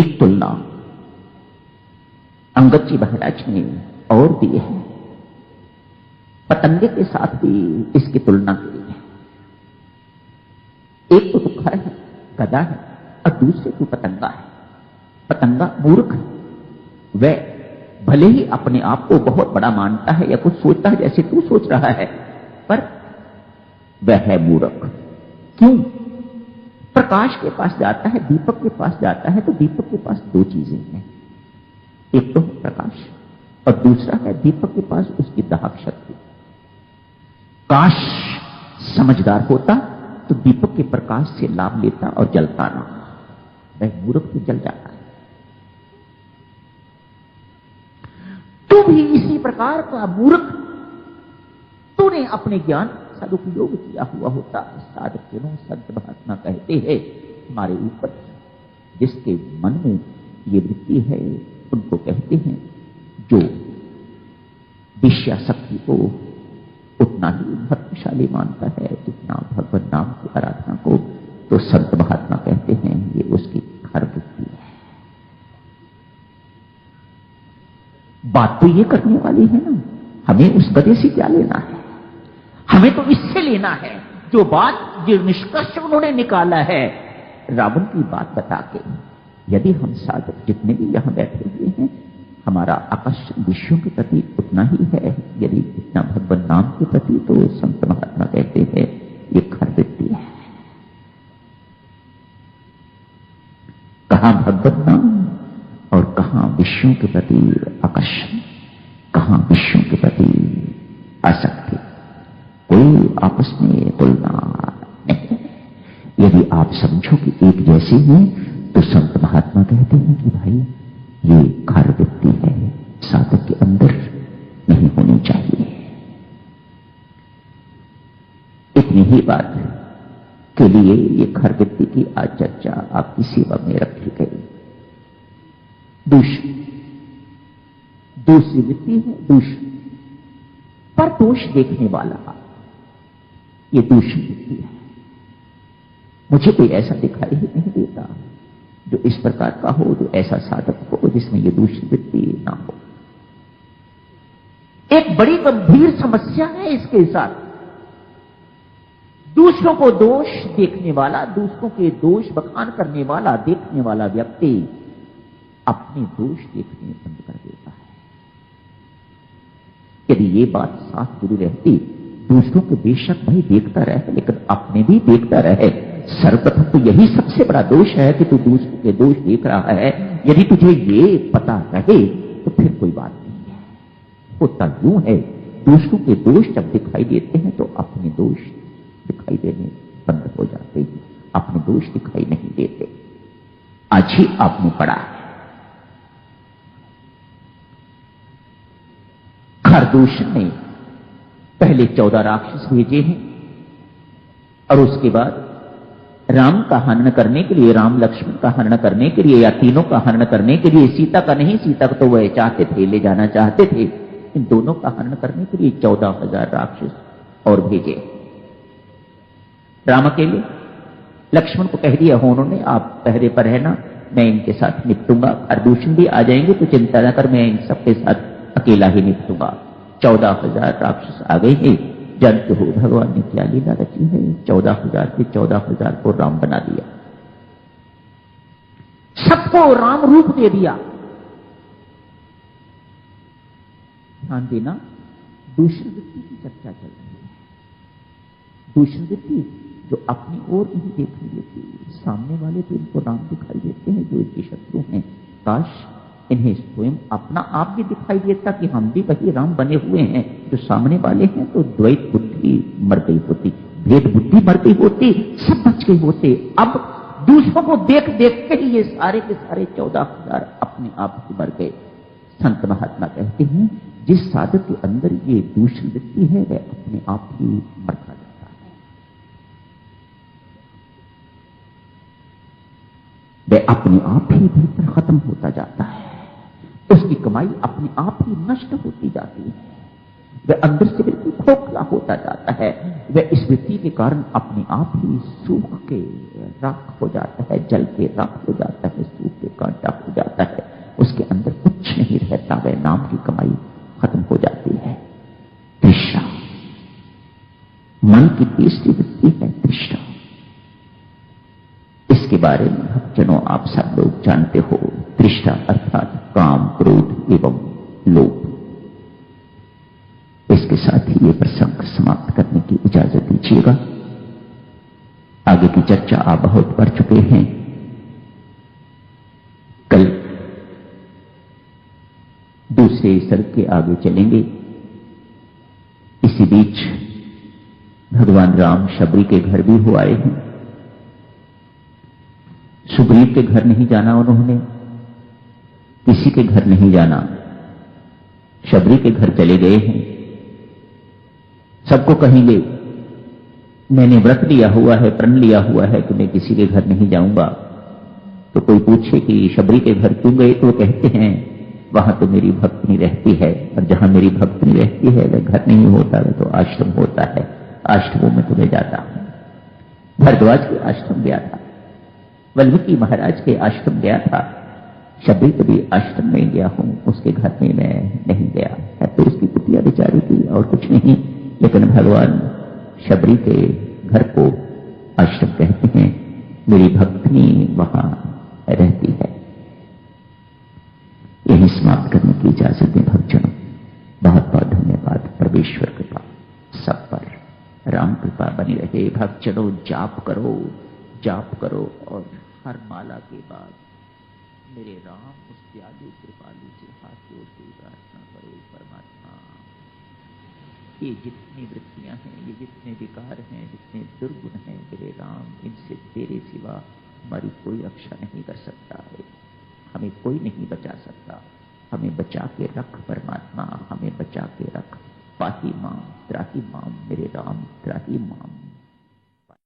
एक तुलना अंगद जी महाराज ने और दी है। पतंगे के साथ भी इसकी तुलना की है। एक तो तुखर है, गधा है, और दूसरे तो पतंगा है। पतंगा मूर्ख है। वह भले ही अपने आप को बहुत बड़ा मानता है या कुछ सोचता है जैसे तू सोच रहा है, पर वह है मूर्ख। क्यों? प्रकाश के पास जाता है, दीपक के पास जाता है, तो दीपक के पास दो चीजें हैं। एक तो प्रकाश और दूसरा है दीपक के पास उसकी दाहक शक्ति। काश समझदार होता तो दीपक के प्रकाश से लाभ लेता और जलता ना। वह मूर्ख तो जल जाता है। तू भी इसी प्रकार का मूर्ख, तूने अपने ज्ञान सदुपयोग किया हुआ होता। साधक जनों, संत महात्मा कहते हैं हमारे ऊपर जिसके मन में ये वृत्ति है उनको कहते हैं जो विषयाशक्ति को उतना ही महत्वशाली मानता है जितना भगवान नाम की आराधना को, तो संत महात्मा कहते हैं ये उसकी खर वृत्ति है। बात तो ये करने वाली है ना, हमें उस गधे से क्या लेना है? हमें तो इससे लेना है जो बात, जो निष्कर्ष उन्होंने निकाला है रावण की बात बता के। यदि हम साधक जितने भी यहां बैठे हुए हैं, हमारा आकर्षण विषयों के प्रति उतना ही है यदि इतना भगवान नाम के प्रति, तो संत महात्मा कहते हैं ये खर वृत्ति है। कहां भगवान नाम और कहां विषयों के प्रति आकर्षण, कहां विषयों के प्रति आसक्ति। कोई आपस में तुलना नहीं। यदि आप समझो कि एक जैसे हैं, तो संत महात्मा कहते हैं कि भाई ये खर वृत्ति है, साधक के अंदर नहीं होनी चाहिए। इतनी ही बात के लिए ये खर वृत्ति की आज चर्चा आपकी सेवा में रखी गई। दूसरी वृत्ति है दूषण, पर दोष देखने वाला, ये दूषण वृत्ति है। मुझे कोई ऐसा दिखाई ही नहीं देता जो इस प्रकार का हो, जो ऐसा साधक हो जिसमें ये दूषण वृत्ति ना हो। एक बड़ी गंभीर समस्या है इसके साथ। दूसरों को दोष देखने वाला, दूसरों के दोष बखान करने वाला, देखने वाला व्यक्ति अपने दोष देखने बंद कर देता है। यदि ये बात साफ जुड़ी रहती, दूसरों को बेशक भाई देखता रहे, लेकिन अपने भी देखता रहे। सर्वप्रथम तो यही सबसे बड़ा दोष है कि तू दूसरों के दोष देख रहा है। यदि तुझे ये पता रहे तो फिर कोई बात नहीं है। होता यूं है, दूसरों के दोष जब दिखाई देते हैं तो अपने दोष दिखाई देने बंद हो जाते हैं, अपने दोष दिखाई नहीं देते। आज ही आपने पढ़ा है खरदूषण ने पहले 14 राक्षस भेजे हैं और उसके बाद राम का हनन करने के लिए, राम लक्ष्मण का हनन करने के लिए, या तीनों का हनन करने के लिए, सीता का नहीं, सीता को तो वह चाहते थे, ले जाना चाहते थे, इन दोनों का हनन करने के लिए 14,000 राक्षस और भेजे। राम अकेले, लक्ष्मण को कह दिया उन्होंने आप पहरे पर है ना, मैं इनके साथ निपटूंगा। खरदूषण भी आ जाएंगे तो चिंता न कर, मैं इन सबके साथ अकेला ही निपटूंगा। 14,000 राक्षस आ गए हैं। जानते हो भगवान ने क्या लीला रची है? 14,000 के 14,000 को राम बना दिया, सबको राम रूप दे दिया। ध्यान देना, दूषण वृत्ति की चर्चा चल रही है। दूषण वृत्ति जो अपनी ओर नहीं दिखाई देती, सामने वाले तो इनको राम दिखाई देते हैं जो इनके शत्रु हैं। काश इन्हें स्वयं अपना आप भी दिखाई देता कि हम भी वही राम बने हुए हैं जो सामने वाले हैं, तो द्वैत बुद्धि मर गई होती, भेद बुद्धि मर गई होती, सब बच गए होते। अब दूसरों को देख देख के ही ये सारे के सारे 14,000 अपने आप ही मर गए। संत महात्मा कहते हैं जिस साधक के अंदर ये दूषण वृत्ति है वह अपने आप ही मरता जाता है, वह अपने आप ही भीतर खत्म होता जाता है, उसकी कमाई अपने आप ही नष्ट होती जाती है। वह अंदर से बिल्कुल खोखला होता जाता है। वह इस वृत्ति के कारण अपने आप ही सूख के राख हो जाता है, जल के राख हो जाता है, सूख के कांटा हो जाता है। उसके अंदर कुछ नहीं रहता। वह नाम की कमाई खत्म हो जाती है। तृष्णा मन की तीसरी वृत्ति है, तृष्णा। इसके बारे में भक्तजनों आप सब लोग जानते हो। तृष्णा अर्थात काम, क्रोध एवं लोभ। इसके साथ ही ये प्रसंग समाप्त करने की इजाजत दीजिएगा। आगे की चर्चा आप बहुत कर चुके हैं। कल दूसरे सर्ग के आगे चलेंगे। इसी बीच भगवान राम शबरी के घर भी हो आए हैं। सुग्रीव के घर नहीं जाना उन्होंने, किसी के घर नहीं जाना, शबरी के घर चले गए हैं। सबको कहेंगे मैंने व्रत लिया हुआ है, प्रण लिया हुआ है कि मैं किसी के घर नहीं जाऊंगा। तो कोई पूछे कि शबरी के घर क्यों गए, तो कहते हैं वहां तो मेरी भक्तनी रहती है, और जहां मेरी भक्तनी रहती है वह घर नहीं होता, वह तो आश्रम होता है। आश्रमों में तो मैं जाता हूं। भरद्वाज के आश्रम गया था, वाल्मीकि महाराज के आश्रम गया था। शबरी कभी आश्रम में गया हूं, उसके घर में मैं नहीं गया है। तो उसकी कुटिया बेचारी थी और कुछ नहीं, लेकिन भगवान शबरी के घर को आश्रम कहते हैं। मेरी भक्तनी वहां रहती है। यही समाप्त करने की इजाजत दें भक्तजनों। बहुत बहुत धन्यवाद। परमेश्वर कृपा सब पर, राम कृपा बनी रहे। भक्तजनों जाप करो, जाप करो, और हर माला के बाद मेरे राम उस दयालु कृपालु से हाथ जोड़ के प्रार्थना करो। परमात्मा, ये जितनी वृत्तियां हैं, ये जितने विकार हैं, जितने दुर्गुण हैं, मेरे राम, इनसे तेरे सिवा हमारी कोई रक्षा नहीं कर सकता है। हमें कोई नहीं बचा सकता। हमें बचा के रख परमात्मा, हमें बचा के रख। पाही माम त्राही माम, मेरे राम त्राही माम।